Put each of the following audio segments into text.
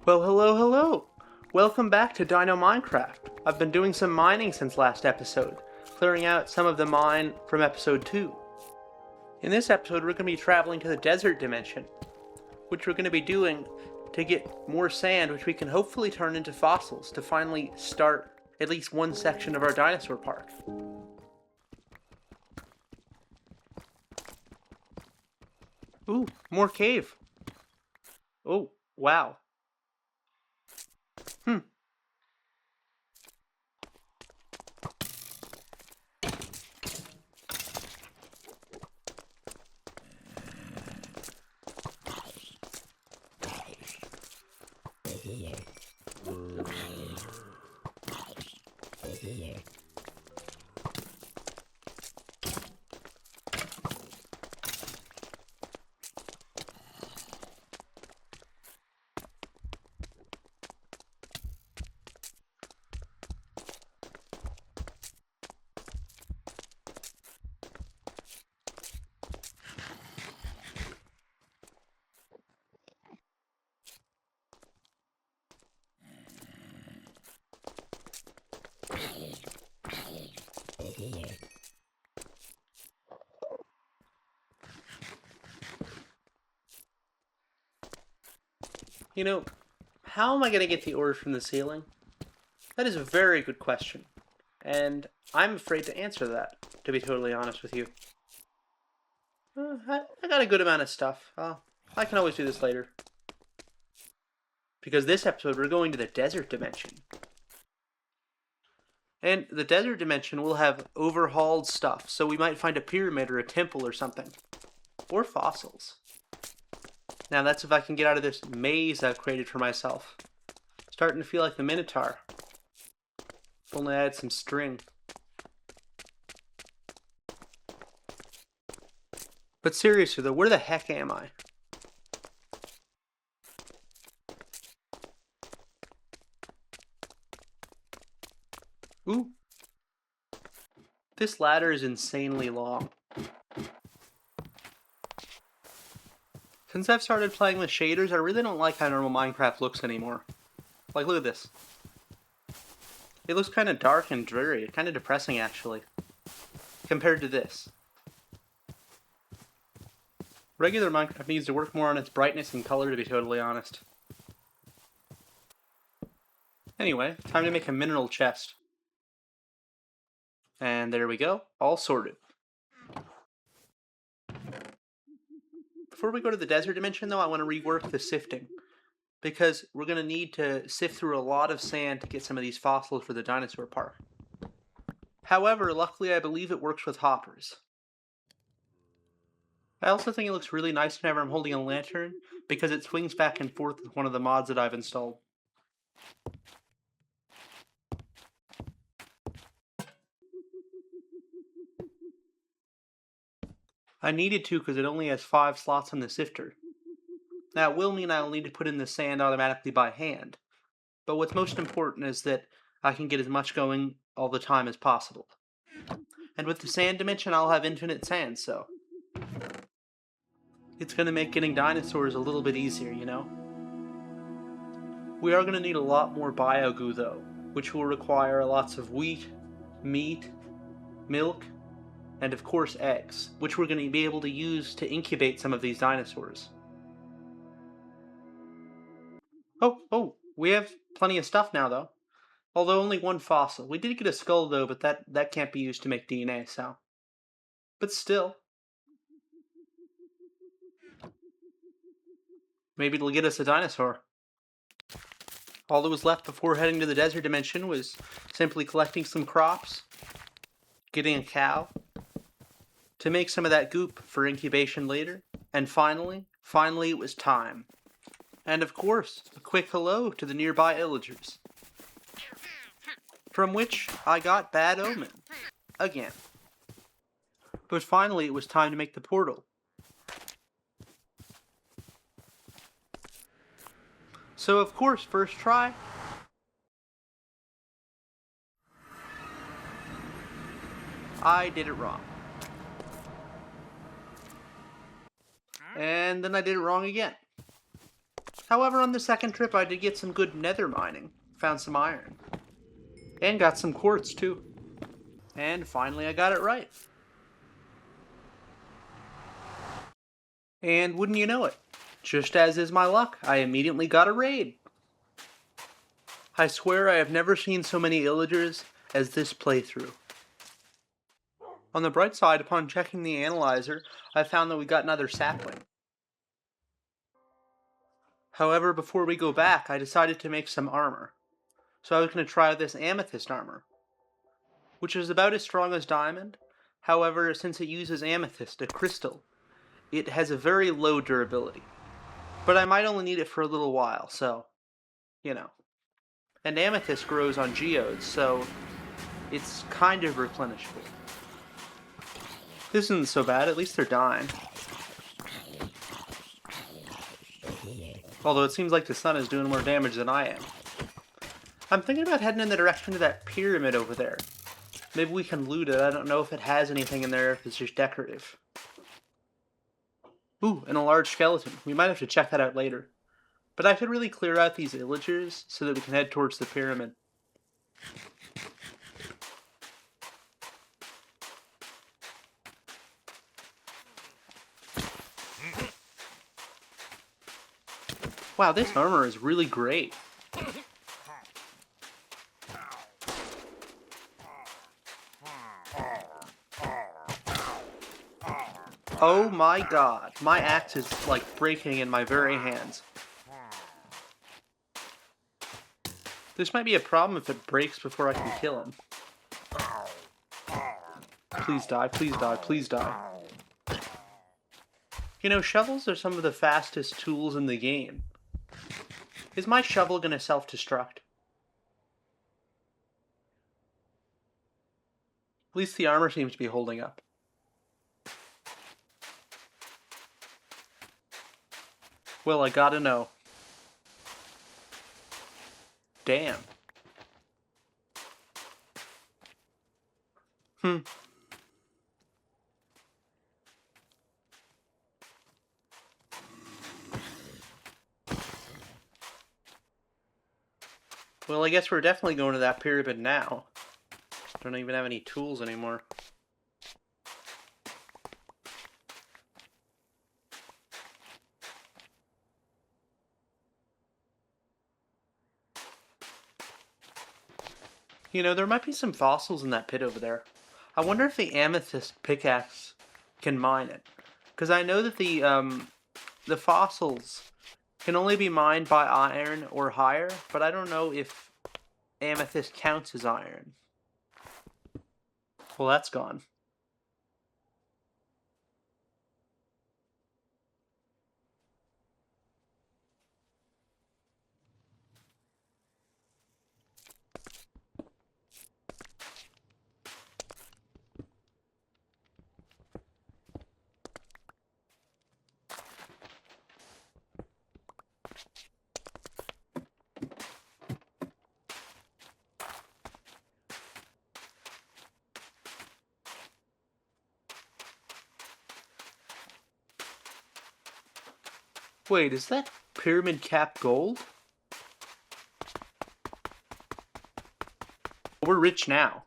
Well, hello. Welcome back to Dino Minecraft. I've been doing some mining since last episode, clearing out some of the mine from episode 2. In this episode, we're going to be traveling to the desert dimension, which we're going to be doing to get more sand, which we can hopefully turn into fossils to finally start at least one section of our dinosaur park. Ooh, more cave. Oh, wow. Hmm. You know, how am I going to get the ore from the ceiling? That is a very good question, and I'm afraid to answer that, to be totally honest with you. I got a good amount of stuff. I can always do this later. Because this episode, we're going to the desert dimension. And the desert dimension will have overhauled stuff, so we might find a pyramid or a temple or something. Or fossils. Now that's if I can get out of this maze I've created for myself. Starting to feel like the Minotaur. If only I had some string. But seriously though, where the heck am I? Ooh. This ladder is insanely long. Since I've started playing with shaders, I really don't like how normal Minecraft looks anymore. Like, look at this. It looks kind of dark and dreary, kind of depressing actually, compared to this. Regular Minecraft needs to work more on its brightness and color, to be totally honest. Anyway, time to make a mineral chest. And there we go, all sorted. Before we go to the desert dimension though, I want to rework the sifting. Because we're going to need to sift through a lot of sand to get some of these fossils for the dinosaur park. However, luckily I believe it works with hoppers. I also think it looks really nice whenever I'm holding a lantern, because it swings back and forth with one of the mods that I've installed. I needed to because it only has 5 slots on the sifter. Now it will mean I'll need to put in the sand automatically by hand, but what's most important is that I can get as much going all the time as possible. And with the sand dimension, I'll have infinite sand, so it's going to make getting dinosaurs a little bit easier, you know? We are going to need a lot more bio-goo though, which will require lots of wheat, meat, milk, and of course eggs, which we're going to be able to use to incubate some of these dinosaurs. Oh, we have plenty of stuff now though. Although only one fossil. We did get a skull though, but that can't be used to make DNA, so. But still. Maybe it'll get us a dinosaur. All that was left before heading to the desert dimension was simply collecting some crops, getting a cow, to make some of that goop for incubation later, and finally it was time. And of course, a quick hello to the nearby illagers. From which I got bad omen. Again. But finally it was time to make the portal. So of course, first try. I did it wrong. And then I did it wrong again. However, on the second trip I did get some good nether mining. Found some iron. And got some quartz too. And finally I got it right. And wouldn't you know it, just as is my luck, I immediately got a raid. I swear I have never seen so many illagers as this playthrough. On the bright side, upon checking the analyzer, I found that we got another sapling. However, before we go back, I decided to make some armor. So I was going to try this amethyst armor, which is about as strong as diamond. However, since it uses amethyst, a crystal, it has a very low durability. But I might only need it for a little while, so, you know. And amethyst grows on geodes, so it's kind of replenishable. This isn't so bad, at least they're dying. Although it seems like the sun is doing more damage than I am. I'm thinking about heading in the direction of that pyramid over there. Maybe we can loot it. I don't know if it has anything in there, if it's just decorative. Ooh, and a large skeleton. We might have to check that out later. But I should really clear out these illagers so that we can head towards the pyramid. Wow, this armor is really great. Oh my god, my axe is like breaking in my very hands. This might be a problem if it breaks before I can kill him. Please die, please die, please die. You know, shovels are some of the fastest tools in the game. Is my shovel gonna self-destruct? At least the armor seems to be holding up. Well, I gotta know. Damn. Well, I guess we're definitely going to that pyramid now. Don't even have any tools anymore. You know, there might be some fossils in that pit over there. I wonder if the amethyst pickaxe can mine it. Because I know that the fossils can only be mined by iron or higher, but I don't know if amethyst counts as iron. Well, that's gone. Wait, is that pyramid cap gold? We're rich now.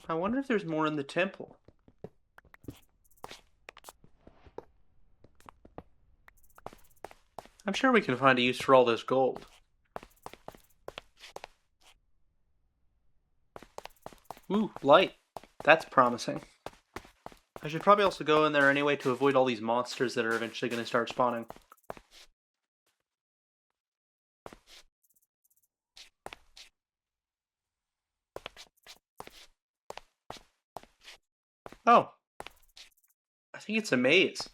I wonder if there's more in the temple. I'm sure we can find a use for all this gold. Ooh, light. That's promising. I should probably also go in there anyway to avoid all these monsters that are eventually going to start spawning. Oh. I think it's a maze.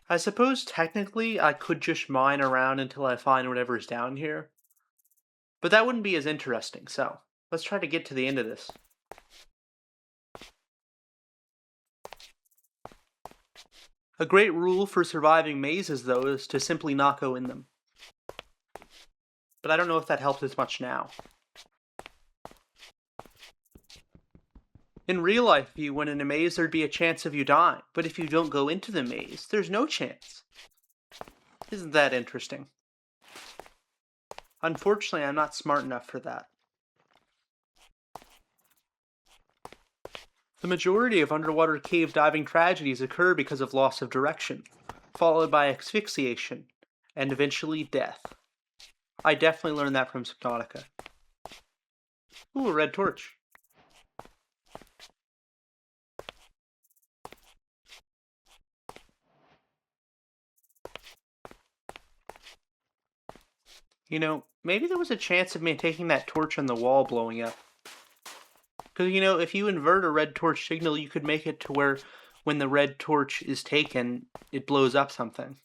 I suppose technically I could just mine around until I find whatever's down here. But that wouldn't be as interesting, so let's try to get to the end of this. A great rule for surviving mazes, though, is to simply not go in them. But I don't know if that helps as much now. In real life, if you went in a maze, there'd be a chance of you dying. But if you don't go into the maze, there's no chance. Isn't that interesting? Unfortunately, I'm not smart enough for that. The majority of underwater cave diving tragedies occur because of loss of direction, followed by asphyxiation, and eventually death. I definitely learned that from Subnautica. Ooh, a red torch. You know, maybe there was a chance of me taking that torch on the wall blowing up. Because, if you invert a red torch signal, you could make it to where when the red torch is taken, it blows up something.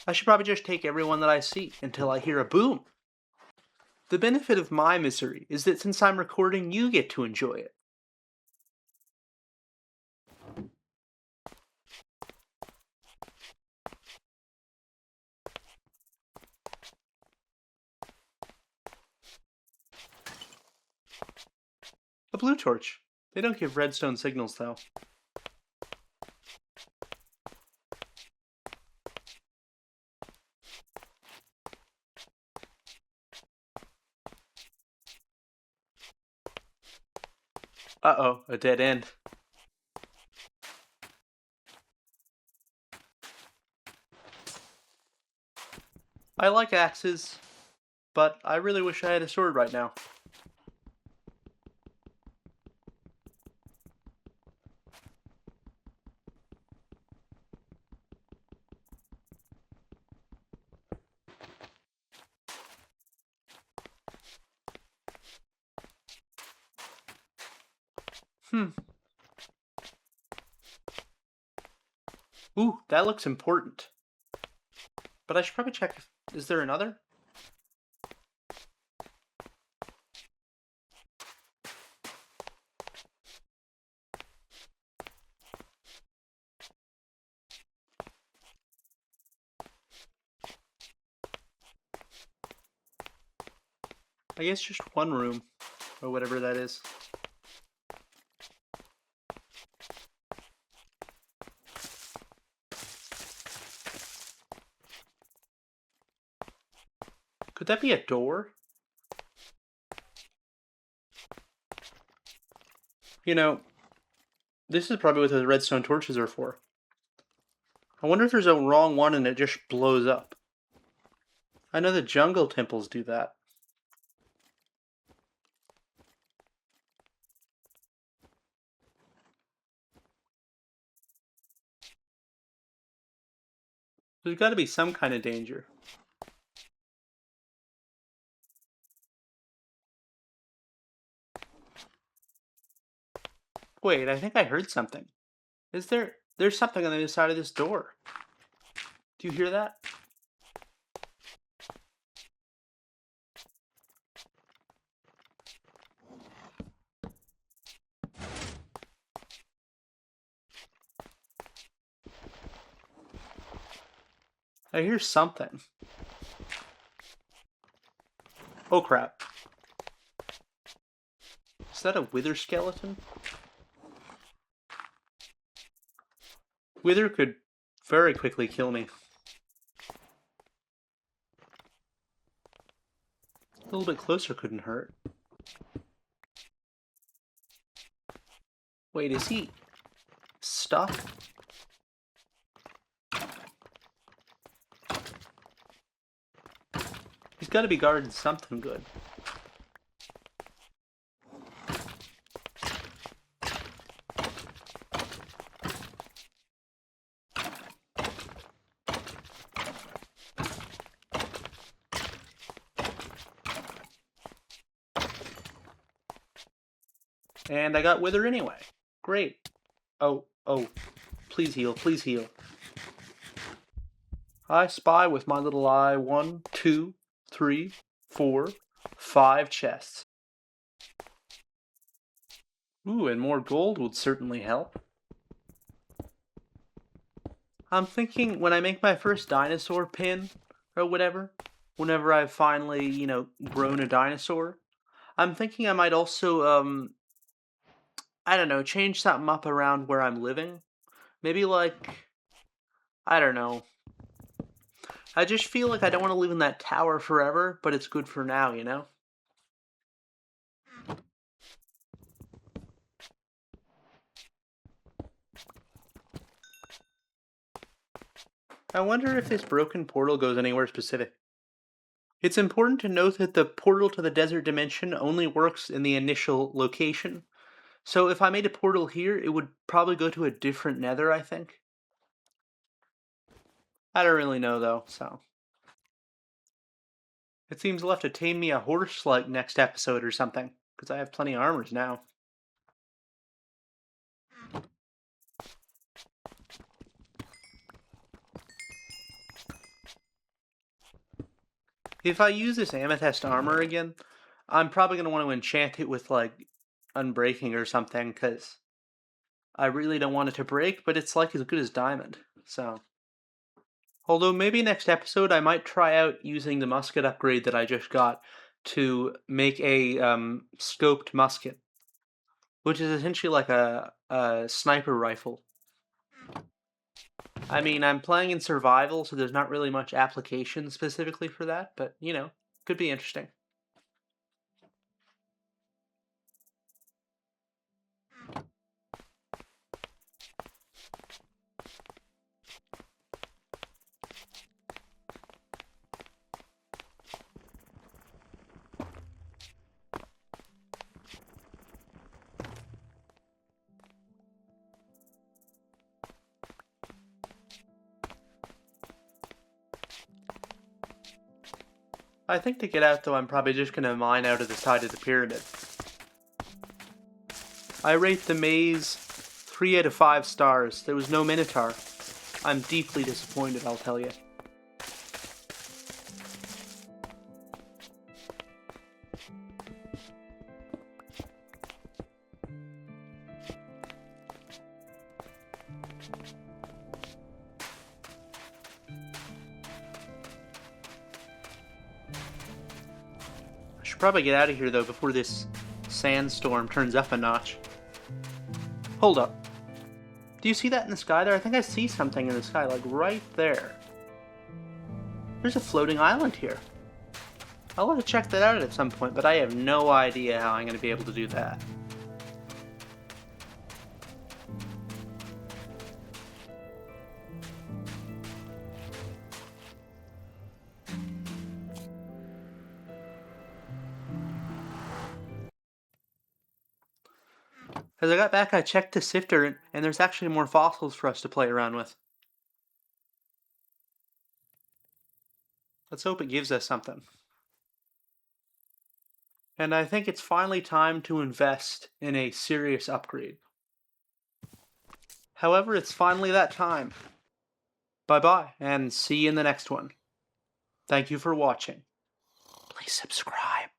I should probably just take everyone that I see until I hear a boom. The benefit of my misery is that since I'm recording, you get to enjoy it. A blue torch. They don't give redstone signals, though. Uh-oh, a dead end. I like axes, but I really wish I had a sword right now. Ooh, that looks important. But I should probably check if... Is there another? I guess just one room, or whatever that is. Could that be a door? This is probably what those redstone torches are for. I wonder if there's a wrong one and it just blows up. I know the jungle temples do that. There's got to be some kind of danger. Wait, I think I heard something. There's something on the other side of this door. Do you hear that? I hear something. Oh crap. Is that a wither skeleton? Wither could very quickly kill me. A little bit closer couldn't hurt. Wait, is he stuck? He's got to be guarding something good. And I got Wither anyway. Great. Oh, please heal, please heal. I spy with my little eye 1, 2, 3, 4, 5 chests. Ooh, and more gold would certainly help. I'm thinking when I make my first dinosaur pin, or whatever, whenever I've finally, grown a dinosaur, I'm thinking I might also, I don't know, change something up around where I'm living. Maybe like, I don't know. I just feel like I don't want to live in that tower forever, but it's good for now, you know? I wonder if this broken portal goes anywhere specific. It's important to note that the portal to the desert dimension only works in the initial location. So if I made a portal here, it would probably go to a different nether, I think. I don't really know though, so. It seems we'll have to tame me a horse like next episode or something, because I have plenty of armors now. If I use this amethyst armor again, I'm probably going to want to enchant it with, like, unbreaking or something, because I really don't want it to break, but it's like as good as diamond, so. Although maybe next episode I might try out using the musket upgrade that I just got to make a scoped musket, which is essentially like a sniper rifle. I mean, I'm playing in survival, so there's not really much application specifically for that, but, you know, could be interesting. I think to get out, though, I'm probably just going to mine out of the side of the pyramid. I rate the maze 3 out of 5 stars. There was no Minotaur. I'm deeply disappointed, I'll tell you. I should probably get out of here, though, before this sandstorm turns up a notch. Hold up. Do you see that in the sky there? I think I see something in the sky, like right there. There's a floating island here. I'll have to check that out at some point, but I have no idea how I'm going to be able to do that. As I got back, I checked the sifter, and there's actually more fossils for us to play around with. Let's hope it gives us something. And I think it's finally time to invest in a serious upgrade. However, it's finally that time. Bye-bye, and see you in the next one. Thank you for watching. Please subscribe.